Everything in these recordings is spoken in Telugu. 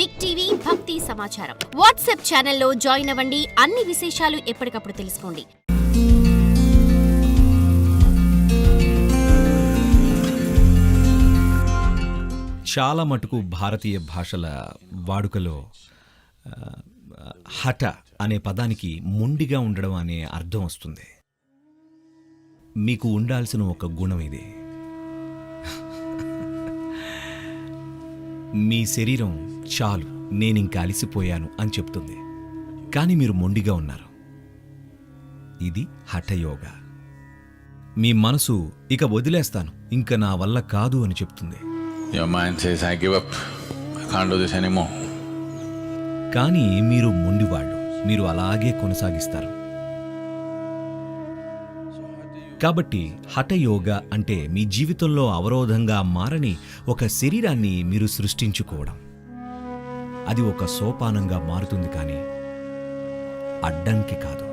బిగ్ టీవీ భక్తి సమాచారం వాట్సాప్ ఛానల్లో జాయిన్ అవ్వండి. అన్ని విశేషాలు ఎప్పటికప్పుడు తెలుసుకోండి. చాలా మటుకు భారతీయ భాషల వాడుకలో హఠ అనే పదానికి మొండిగా ఉండడం అనే అర్థం వస్తుంది. మీకు ఉండాల్సిన ఒక గుణం ఇది. మీ శరీరం చాలు, నేనింక అలిసిపోయాను అని చెప్తుంది, కానీ మీరు మొండిగా ఉన్నారు. ఇది హఠయోగా. మీ మనసు ఇక వదిలేస్తాను, ఇంక నా వల్ల కాదు అని చెప్తుంది. Your mind says, I give up. I can't do this anymore. కానీ మీరు మొండివాళ్ళు, మీరు అలాగే కొనసాగిస్తారు. కాబట్టి హఠయోగా అంటే మీ జీవితంలో అవరోధంగా మారని ఒక శరీరాన్ని మీరు సృష్టించుకోవడం. అది ఒక సోపానంగా మారుతుంది, కానీ అడ్డంకి కాదు.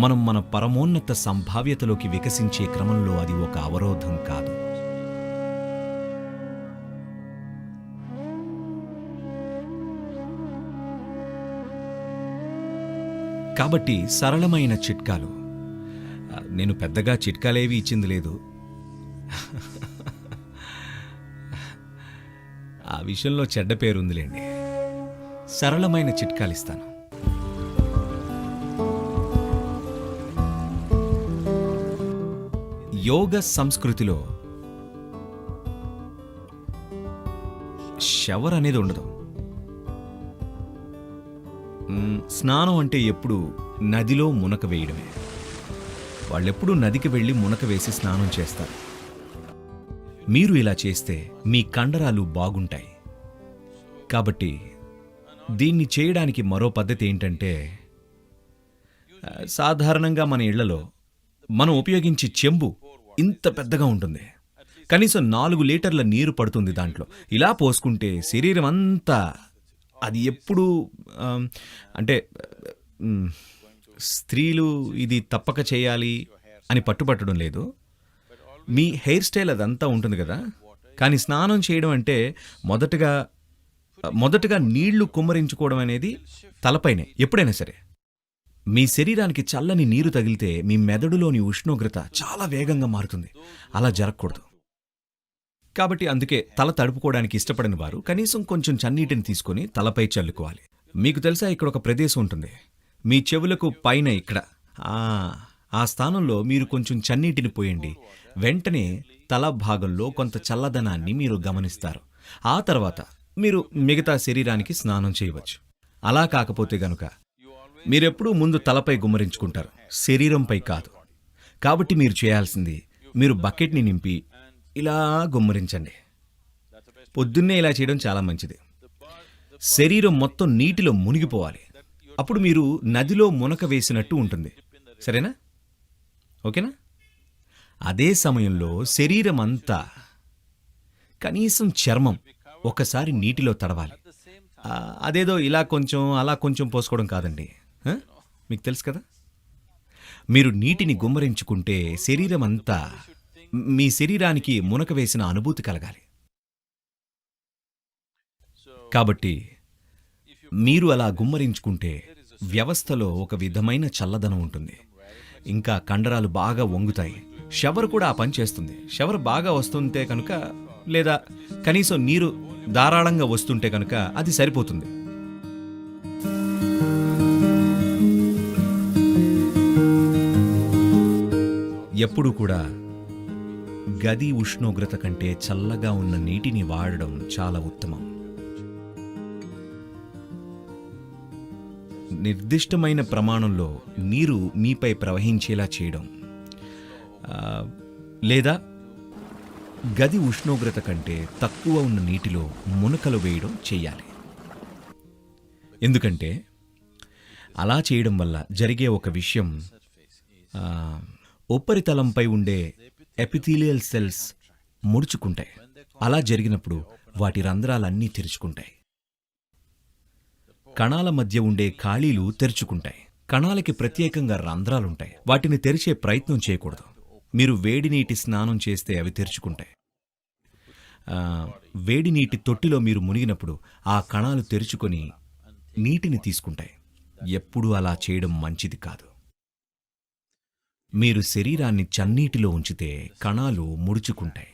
మనం మన పరమోన్నత సంభావ్యతలోకి వికసించే క్రమంలో అది ఒక అవరోధం కాదు. కాబట్టి సరళమైన చిట్కాలు. నేను పెద్దగా చిట్కాలేవి ఇచ్చింది లేదు. ఆ విషయంలో చెడ్డ పేరుందిలేండి. సరళమైన చిట్కాలిస్తాను. యోగ సంస్కృతిలో షవర్ అనేది ఉండదు. స్నానం అంటే ఎప్పుడు నదిలో మునక వేయడమే. వాళ్ళెప్పుడు నదికి వెళ్ళి మునక వేసి స్నానం చేస్తారు. మీరు ఇలా చేస్తే మీ కండరాలు బాగుంటాయి. కాబట్టి దీన్ని చేయడానికి మరో పద్ధతి ఏంటంటే, సాధారణంగా మన ఇళ్లలో మనం ఉపయోగించే చెంబు ఇంత పెద్దగా ఉంటుంది. కనీసం 4 లీటర్ల నీరు పడుతుంది దాంట్లో. ఇలా పోసుకుంటే శరీరం అంతా, అది ఎప్పుడు అంటే స్త్రీలు ఇది తప్పక చేయాలి అని పట్టుబట్టడం లేదు. మీ హెయిర్ స్టైల్ అదంతా ఉంటుంది కదా. కానీ స్నానం చేయడం అంటే మొదటగా నీళ్లు కుమ్మరించుకోవడం అనేది తలపైనే. ఎప్పుడైనా సరే మీ శరీరానికి చల్లని నీరు తగిలితే మీ మెదడులోని ఉష్ణోగ్రత చాలా వేగంగా మారుతుంది. అలా జరగకూడదు. కాబట్టి అందుకే తల తడుపుకోవడానికి ఇష్టపడని వారు కనీసం కొంచెం చన్నీటిని తీసుకొని తలపై చల్లుకోవాలి. మీకు తెలుసా, ఇక్కడ ఒక ప్రదేశం ఉంటుంది మీ చెవులకు పైన, ఇక్కడ ఆ స్థానంలో మీరు కొంచెం చన్నీటిని పోయండి. వెంటనే తల భాగంలో కొంత చల్లదనాన్ని మీరు గమనిస్తారు. ఆ తర్వాత మీరు మిగతా శరీరానికి స్నానం చేయవచ్చు. అలా కాకపోతే గనుక మీరెప్పుడూ ముందు తలపై గుమ్మరించుకుంటారు, శరీరంపై కాదు. కాబట్టి మీరు చేయాల్సింది, మీరు బకెట్ని నింపి ఇలా గుమ్మరించండి. పొద్దున్నే ఇలా చేయడం చాలా మంచిది. శరీరం మొత్తం నీటిలో మునిగిపోవాలి. అప్పుడు మీరు నదిలో మునక వేసినట్టు ఉంటుంది. సరేనా? ఓకేనా? అదే సమయంలో శరీరం అంతా, కనీసం చర్మం ఒకసారి నీటిలో తడవాలి. అదేదో ఇలా కొంచెం అలా కొంచెం పోసుకోవడం కాదండి. మీకు తెలుసు కదా. మీరు నీటిని గుమ్మరించుకుంటే శరీరం అంతా, మీ శరీరానికి మునక వేసిన అనుభూతి కలగాలి. కాబట్టి మీరు అలా గుమ్మరించుకుంటే వ్యవస్థలో ఒక విధమైన చల్లదనం ఉంటుంది. ఇంకా కండరాలు బాగా వంగుతాయి. షవర్ కూడా ఆ పని చేస్తుంది. షవర్ బాగా వస్తుంటే కనుక, లేదా కనీసం నీరు ధారాళంగా వస్తుంటే కనుక అది సరిపోతుంది. ఎప్పుడు కూడా గది ఉష్ణోగ్రత కంటే చల్లగా ఉన్న నీటిని వాడడం చాలా ఉత్తమం. నిర్దిష్టమైన ప్రమాణంలో నీరు మీపై ప్రవహించేలా చేయడం, లేదా గది ఉష్ణోగ్రత కంటే తక్కువ ఉన్న నీటిలో మునకలు వేయడం చెయ్యాలి. ఎందుకంటే అలా చేయడం వల్ల జరిగే ఒక విషయం, ఉపరితలంపై ఉండే ఎపిథీలియల్ సెల్స్ ముడుచుకుంటాయి. అలా జరిగినప్పుడు వాటి రంధ్రాలన్నీ తెరుచుకుంటాయి. కణాల మధ్య ఉండే ఖాళీలు తెరుచుకుంటాయి. కణాలకి ప్రత్యేకంగా రంధ్రాలుంటాయి. వాటిని తెరిచే ప్రయత్నం చేయకూడదు. మీరు వేడి నీటి స్నానం చేస్తే అవి తెరుచుకుంటాయి. వేడి నీటి తొట్టిలో మీరు మునిగినప్పుడు ఆ కణాలు తెరుచుకొని నీటిని తీసుకుంటాయి. ఎప్పుడూ అలా చేయడం మంచిది కాదు. మీరు శరీరాన్ని చన్నీటిలో ఉంచితే కణాలు ముడుచుకుంటాయి,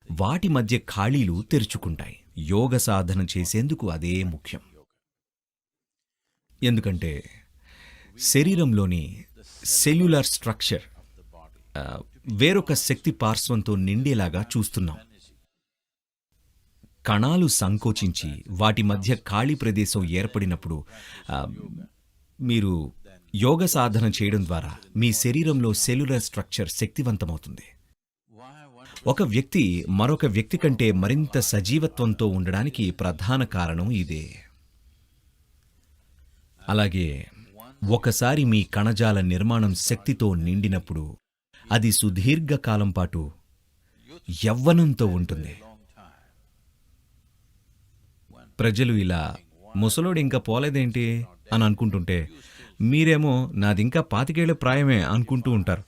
వాటి మధ్య ఖాళీలు తెరుచుకుంటాయి. యోగ సాధన చేసేందుకు అదే ముఖ్యం. ఎందుకంటే శరీరంలోని సెల్యులార్ స్ట్రక్చర్ వేరొక శక్తి పార్శ్వంతో నిండేలాగా చూస్తున్నాం. కణాలు సంకోచించి వాటి మధ్య ఖాళీ ప్రదేశం ఏర్పడినప్పుడు మీరు యోగ సాధన చేయడం ద్వారా మీ శరీరంలో సెల్యులర్ స్ట్రక్చర్ శక్తివంతమవుతుంది. ఒక వ్యక్తి మరొక వ్యక్తి కంటే మరింత సజీవత్వంతో ఉండడానికి ప్రధాన కారణం ఇదే. అలాగే ఒకసారి మీ కణజాల నిర్మాణం శక్తితో నిండినప్పుడు అది సుదీర్ఘకాలం పాటు యవ్వనంతో ఉంటుంది. ప్రజలు ఇలా ముసలోడు ఇంకా పోలేదేంటి అని అనుకుంటుంటే మీరేమో నాదింకా 25 ఏళ్ల ప్రాయమే అనుకుంటూ ఉంటారు.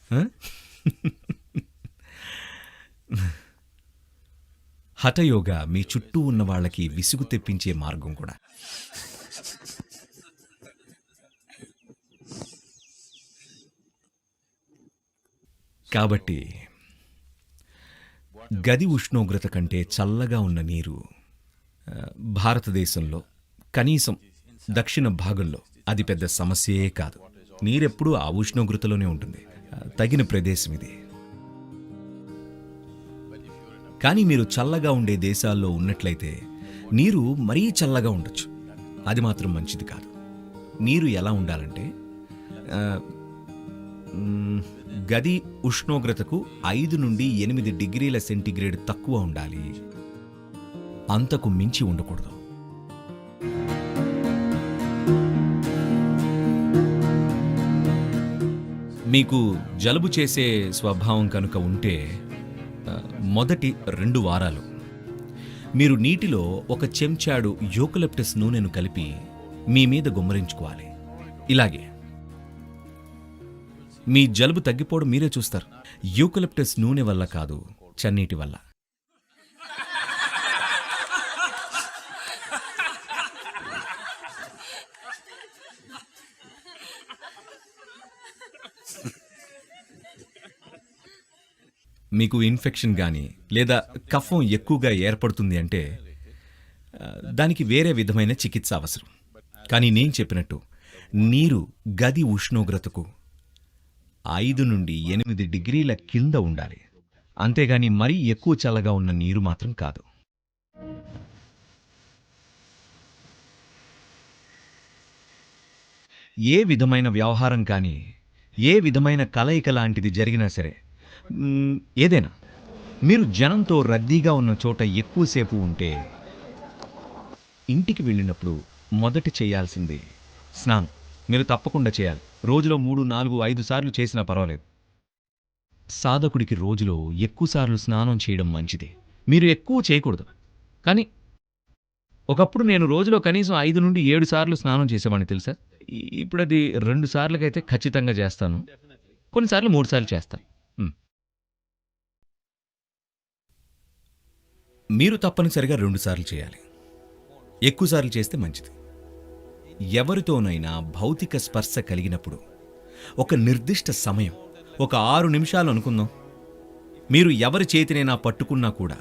హఠయోగా మీ చుట్టూ ఉన్న వాళ్ళకి విసుగు తెప్పించే మార్గం కూడా. కాబట్టి గది ఉష్ణోగ్రత కంటే చల్లగా ఉన్న నీరు భారతదేశంలో కనీసం దక్షిణ భాగంలో అది పెద్ద సమస్యే కాదు. నీరెప్పుడూ ఆ ఉష్ణోగ్రతలోనే ఉంటుంది. తగిన ప్రదేశం ఇది. కానీ మీరు చల్లగా ఉండే దేశాల్లో ఉన్నట్లయితే నీరు మరీ చల్లగా ఉండొచ్చు. అది మాత్రం మంచిది కాదు. నీరు ఎలా ఉండాలంటే గది ఉష్ణోగ్రతకు 5 నుండి 8 డిగ్రీల సెంటీగ్రేడ్ తక్కువ ఉండాలి. అంతకు మించి ఉండకూడదు. మీకు జలుబు చేసే స్వభావం కనుక ఉంటే మొదటి 2 వారాలు మీరు నీటిలో 1 చెంచాడు యూకలిప్టస్ నూనెను కలిపి మీ మీద గుమ్మరించుకోవాలి. ఇలాగే మీ జలుబు తగ్గిపోవడం మీరే చూస్తారు. యూకలిప్టస్ నూనె వల్ల కాదు, చన్నీటి వల్ల. మీకు ఇన్ఫెక్షన్ కానీ లేదా కఫం ఎక్కువగా ఏర్పడుతుంది అంటే దానికి వేరే విధమైన చికిత్స అవసరం. కానీ నేను చెప్పినట్టు నీరు గది ఉష్ణోగ్రతకు 5 నుండి 8 డిగ్రీల కింద ఉండాలి. అంతేగాని మరీ ఎక్కువ చల్లగా ఉన్న నీరు మాత్రం కాదు. ఏ విధమైన వ్యవహారం కానీ, ఏ విధమైన కలయిక లాంటిది జరిగినా సరే, ఏదైనా మీరు జనంతో రద్దీగా ఉన్న చోట ఎక్కువసేపు ఉంటే ఇంటికి వెళ్ళినప్పుడు మొదట చేయాల్సింది స్నానం. మీరు తప్పకుండా చేయాలి. రోజులో 3, 4, 5 సార్లు చేసినా పర్వాలేదు. సాధకుడికి రోజులో ఎక్కువసార్లు స్నానం చేయడం మంచిదే. మీరు ఎక్కువ చేయకూడదు. కానీ ఒకప్పుడు నేను రోజులో కనీసం 5 నుండి 7 సార్లు స్నానం చేసేవాడిని తెలుసా. ఇప్పుడు అది 2 సార్లకైతే ఖచ్చితంగా చేస్తాను. కొన్నిసార్లు 3 సార్లు చేస్తాను. మీరు తప్పనిసరిగా 2 సార్లు చేయాలి. ఎక్కువసార్లు చేస్తే మంచిది. ఎవరితోనైనా భౌతిక స్పర్శ కలిగినప్పుడు ఒక నిర్దిష్ట సమయం, ఒక 6 నిమిషాలు అనుకుందాం, మీరు ఎవరి చేతినైనా పట్టుకున్నా కూడా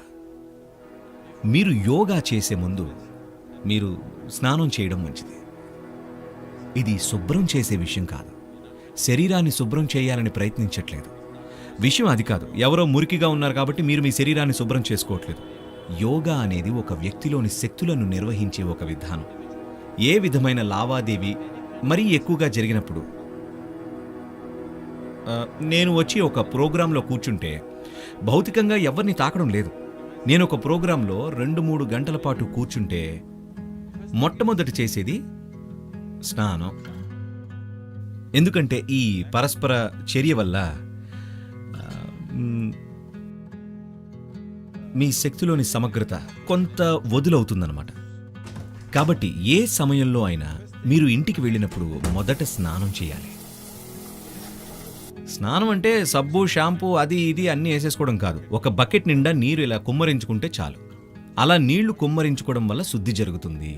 మీరు యోగా చేసే ముందు మీరు స్నానం చేయడం మంచిది. ఇది శుభ్రం చేసే విషయం కాదు. శరీరాన్ని శుభ్రం చేయాలని ప్రయత్నించట్లేదు. విషయం అది కాదు. ఎవరో మురికిగా ఉన్నారు కాబట్టి మీరు మీ శరీరాన్ని శుభ్రం చేసుకోవట్లేదు. యోగా అనేది ఒక వ్యక్తిలోని శక్తులను నిర్వహించే ఒక విధానం. ఏ విధమైన లావాదేవీ మరీ ఎక్కువగా జరిగినప్పుడు, నేను వచ్చి ఒక ప్రోగ్రాంలో కూర్చుంటే భౌతికంగా ఎవరిని తాకడం లేదు. నేను ఒక ప్రోగ్రాంలో 2-3 గంటల పాటు కూర్చుంటే మొట్టమొదటి చేసేది స్నానం. ఎందుకంటే ఈ పరస్పర చర్య వల్ల మీ శక్తిలోని సమగ్రత కొంత వదులవుతుందన్నమాట. కాబట్టి ఏ సమయంలో అయినా మీరు ఇంటికి వెళ్ళినప్పుడు మొదట స్నానం చేయాలి. స్నానం అంటే సబ్బు, షాంపూ అది ఇది అన్నీ వేసేసుకోవడం కాదు. ఒక బకెట్ నిండా నీరు ఇలా కుమ్మరించుకుంటే చాలు. అలా నీళ్లు కుమ్మరించుకోవడం వల్ల శుద్ధి జరుగుతుంది.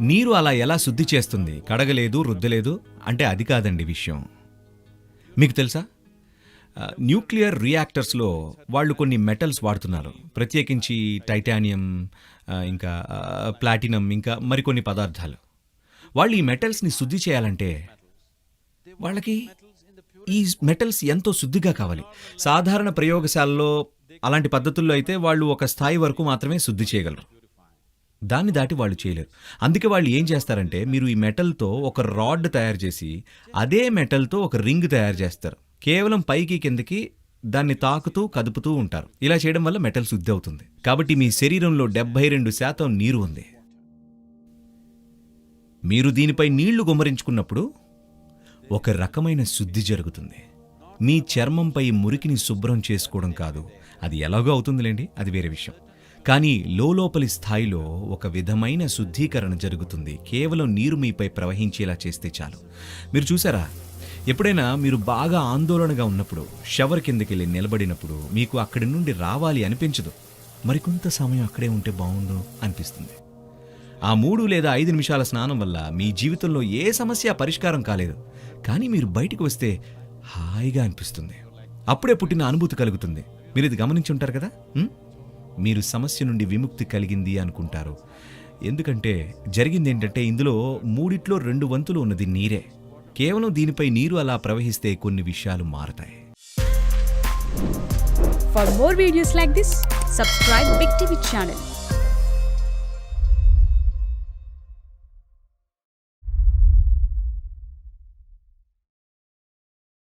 నీరు అలా ఎలా శుద్ధి చేస్తుంది? కడగలేదు, రుద్దలేదు అంటే అది కాదండి విషయం. మీకు తెలుసా, న్యూక్లియర్ రియాక్టర్స్లో వాళ్ళు కొన్ని మెటల్స్ వాడుతున్నారు. ప్రత్యేకించి టైటానియం, ఇంకా ప్లాటినం, ఇంకా మరికొన్ని పదార్థాలు. వాళ్ళు ఈ మెటల్స్ని శుద్ధి చేయాలంటే వాళ్ళకి ఈ మెటల్స్ ఎంతో శుద్ధిగా కావాలి. సాధారణ ప్రయోగశాలలో అలాంటి పద్ధతుల్లో అయితే వాళ్ళు ఒక స్థాయి వరకు మాత్రమే శుద్ధి చేయగలరు. దాన్ని దాటి వాళ్ళు చేయలేరు. అందుకే వాళ్ళు ఏం చేస్తారంటే, మీరు ఈ మెటల్తో ఒక రాడ్ తయారు చేసి అదే మెటల్తో ఒక రింగ్ తయారు చేస్తారు. కేవలం పైకి కిందకి దాన్ని తాకుతూ కదుపుతూ ఉంటారు. ఇలా చేయడం వల్ల మెటల్ శుద్ధి అవుతుంది. కాబట్టి మీ శరీరంలో 72% నీరు ఉంది. మీరు దీనిపై నీళ్లు గుమ్మరించుకున్నప్పుడు ఒక రకమైన శుద్ధి జరుగుతుంది. మీ చర్మంపై మురికిని శుభ్రం చేసుకోవడం కాదు, అది ఎలాగో అవుతుందిలేండి, అది వేరే విషయం. కానీ లోపలి స్థాయిలో ఒక విధమైన శుద్ధీకరణ జరుగుతుంది. కేవలం నీరు మీపై ప్రవహించేలా చేస్తే చాలు. మీరు చూసారా, ఎప్పుడైనా మీరు బాగా ఆందోళనగా ఉన్నప్పుడు షవర్ కిందకెళ్ళి నిలబడినప్పుడు మీకు అక్కడి నుండి రావాలి అనిపించదు. మరికొంత సమయం అక్కడే ఉంటే బాగుండు అనిపిస్తుంది. ఆ 3 లేదా 5 నిమిషాల స్నానం వల్ల మీ జీవితంలో ఏ సమస్య పరిష్కారం కాలేదు, కానీ మీరు బయటికి వస్తే హాయిగా అనిపిస్తుంది. అప్పుడే పుట్టిన అనుభూతి కలుగుతుంది. మీరు ఇది గమనించి ఉంటారు కదా. మీరు సమస్య నుండి విముక్తి కలిగింది అనుకుంటారు. ఎందుకంటే జరిగింది ఏంటంటే, ఇందులో 3లో 2 వంతులు ఉన్నది నీరే. కేవలం దీనిపై నీరు అలా ప్రవహిస్తే కొన్ని విషయాలు మారతాయి. For more videos like this, subscribe Big TV channel.